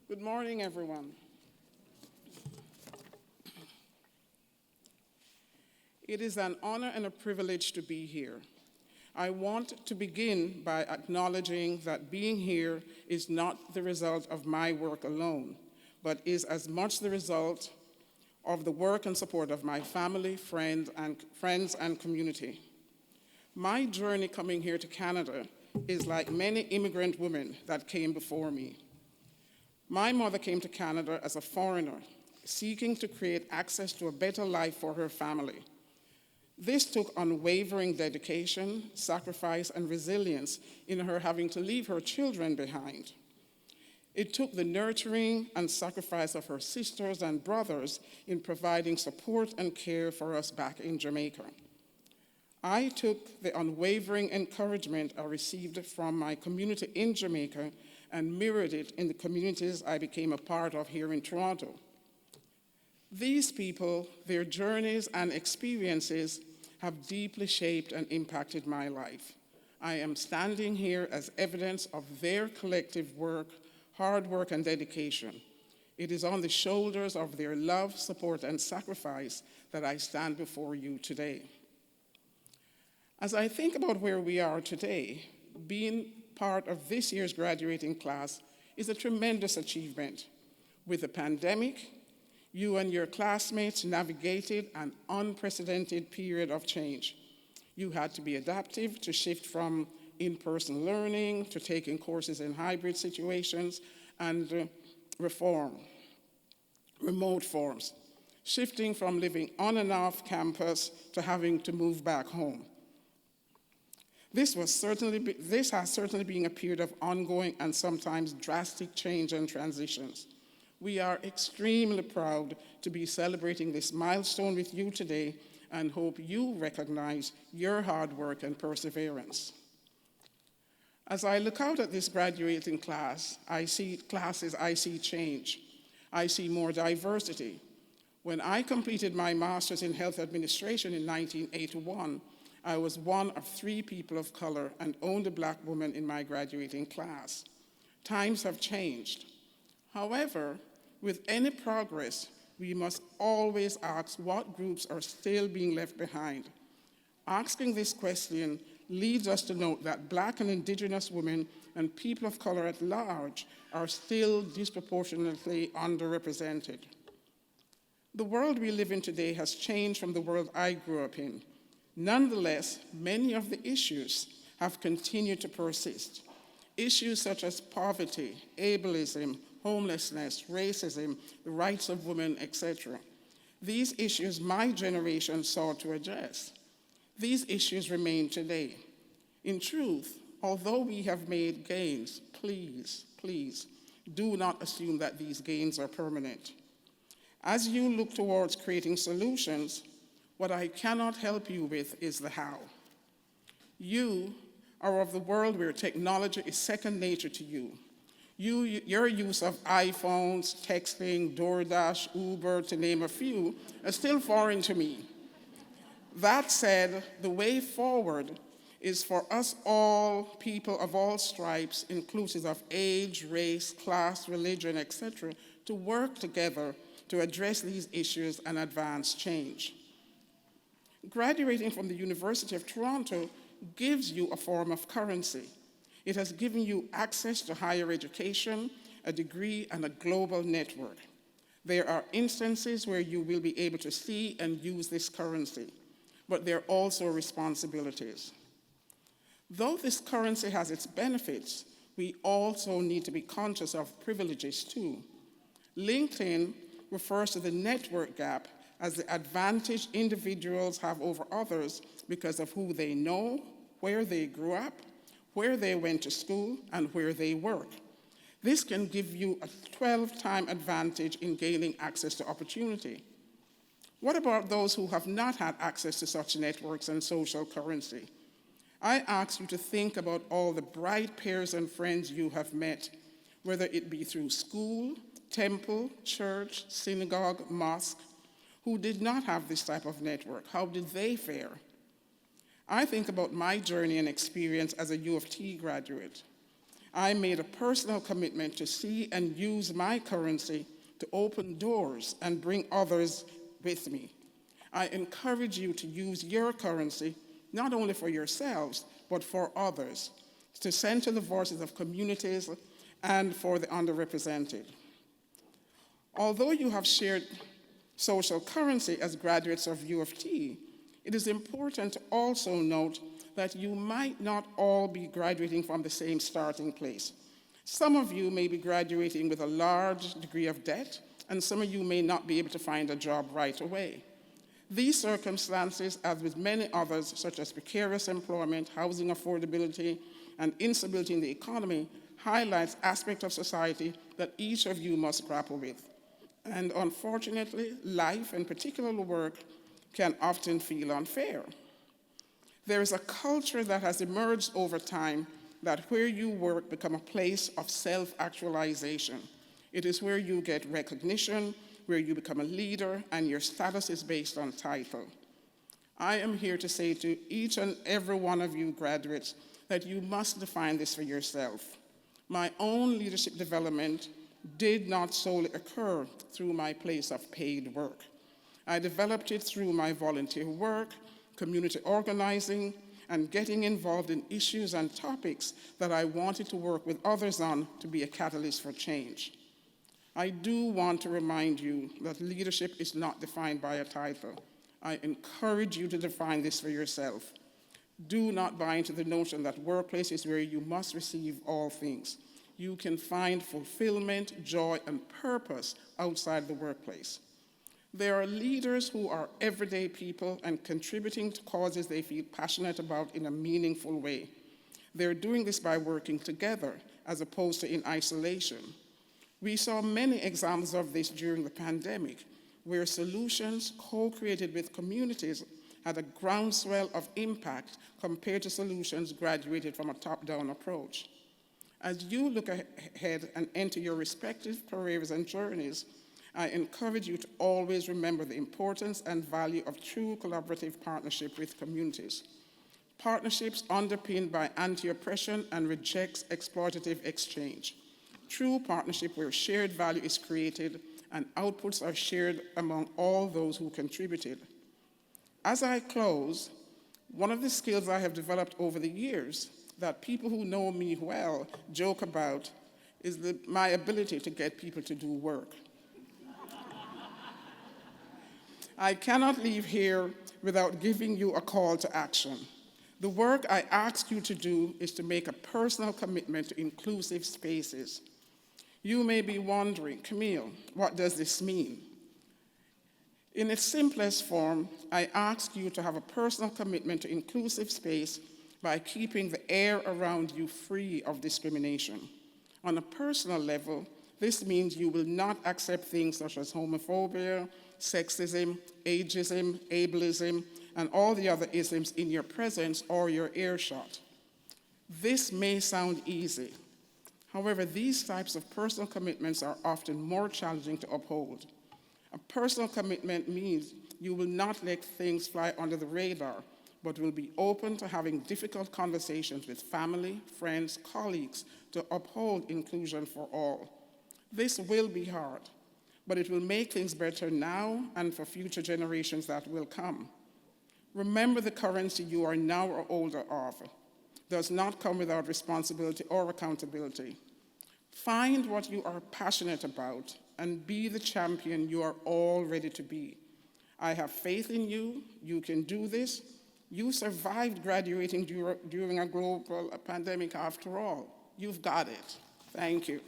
Good morning, everyone. It is an honor and a privilege to be here. I want to begin by acknowledging that being here is not the result of my work alone, but is as much the result of the work and support of my family, friends, and community. My journey coming here to Canada is like many immigrant women that came before me. My mother came to Canada as a foreigner, seeking to create access to a better life for her family. This took unwavering dedication, sacrifice, and resilience in her having to leave her children behind. It took the nurturing and sacrifice of her sisters and brothers in providing support and care for us back in Jamaica. I took the unwavering encouragement I received from my community in Jamaica and mirrored it in the communities I became a part of here in Toronto. These people, their journeys and experiences have deeply shaped and impacted my life. I am standing here as evidence of their collective work, hard work, and dedication. It is on the shoulders of their love, support, and sacrifice that I stand before you today. As I think about where we are today, being part of this year's graduating class is a tremendous achievement. With the pandemic, you and your classmates navigated an unprecedented period of change. You had to be adaptive to shift from in-person learning to taking courses in hybrid situations and remote forms, shifting from living on and off campus to having to move back home. This has certainly been a period of ongoing and sometimes drastic change and transitions. We are extremely proud to be celebrating this milestone with you today and hope you recognize your hard work and perseverance. As I look out at this graduating class, I see change. I see more diversity. When I completed my master's in health administration in 1981, I was one of 3 people of color and only Black woman in my graduating class. Times have changed. However, with any progress, we must always ask what groups are still being left behind. Asking this question leads us to note that Black and Indigenous women and people of color at large are still disproportionately underrepresented. The world we live in today has changed from the world I grew up in. Nonetheless, many of the issues have continued to persist. Issues such as poverty, ableism, homelessness, racism, the rights of women, etc. These issues my generation sought to address. These issues remain today. In truth, although we have made gains, please do not assume that these gains are permanent. As you look towards creating solutions, what I cannot help you with is the how. You are of the world where technology is second nature to you. Your use of iPhones, texting, DoorDash, Uber, to name a few, is still foreign to me. That said, the way forward is for us all, people of all stripes, inclusive of age, race, class, religion, etc., to work together to address these issues and advance change. Graduating from the University of Toronto gives you a form of currency. It has given you access to higher education, a degree, and a global network. There are instances where you will be able to see and use this currency, but there are also responsibilities. Though this currency has its benefits, we also need to be conscious of privileges too. LinkedIn refers to the network gap as the advantage individuals have over others because of who they know, where they grew up, where they went to school, and where they work. This can give you a 12-time advantage in gaining access to opportunity. What about those who have not had access to such networks and social currency? I ask you to think about all the bright peers and friends you have met, whether it be through school, temple, church, synagogue, mosque, who did not have this type of network. How did they fare? I think about my journey and experience as a U of T graduate. I made a personal commitment to see and use my currency to open doors and bring others with me. I encourage you to use your currency not only for yourselves, but for others, to center the voices of communities and for the underrepresented. Although you have shared social currency as graduates of U of T, it is important to also note that you might not all be graduating from the same starting place. Some of you may be graduating with a large degree of debt, and some of you may not be able to find a job right away. These circumstances, as with many others, such as precarious employment, housing affordability, and instability in the economy, highlights aspects of society that each of you must grapple with. And unfortunately, life, and particularly work, can often feel unfair. There is a culture that has emerged over time that where you work becomes a place of self-actualization. It is where you get recognition, where you become a leader, and your status is based on title. I am here to say to each and every one of you graduates that you must define this for yourself. My own leadership development did not solely occur through my place of paid work. I developed it through my volunteer work, community organizing, and getting involved in issues and topics that I wanted to work with others on to be a catalyst for change. I do want to remind you that leadership is not defined by a title. I encourage you to define this for yourself. Do not buy into the notion that workplace is where you must receive all things. You can find fulfillment, joy, and purpose outside the workplace. There are leaders who are everyday people and contributing to causes they feel passionate about in a meaningful way. They're doing this by working together as opposed to in isolation. We saw many examples of this during the pandemic, where solutions co-created with communities had a groundswell of impact compared to solutions graduated from a top-down approach. As you look ahead and enter your respective careers and journeys, I encourage you to always remember the importance and value of true collaborative partnership with communities. Partnerships underpinned by anti-oppression and rejects exploitative exchange. True partnership where shared value is created and outputs are shared among all those who contributed. As I close, one of the skills I have developed over the years that people who know me well joke about is my ability to get people to do work. I cannot leave here without giving you a call to action. The work I ask you to do is to make a personal commitment to inclusive spaces. You may be wondering, Camille, what does this mean? In its simplest form, I ask you to have a personal commitment to inclusive space by keeping the air around you free of discrimination. On a personal level, this means you will not accept things such as homophobia, sexism, ageism, ableism, and all the other isms in your presence or your earshot. This may sound easy. However, these types of personal commitments are often more challenging to uphold. A personal commitment means you will not let things fly under the radar, but will be open to having difficult conversations with family, friends, colleagues to uphold inclusion for all. This will be hard, but it will make things better now and for future generations that will come. Remember, the currency you are now or older of does not come without responsibility or accountability. Find what you are passionate about and be the champion you are all ready to be. I have faith in you. You can do this. You survived graduating during a global pandemic after all. You've got it. Thank you.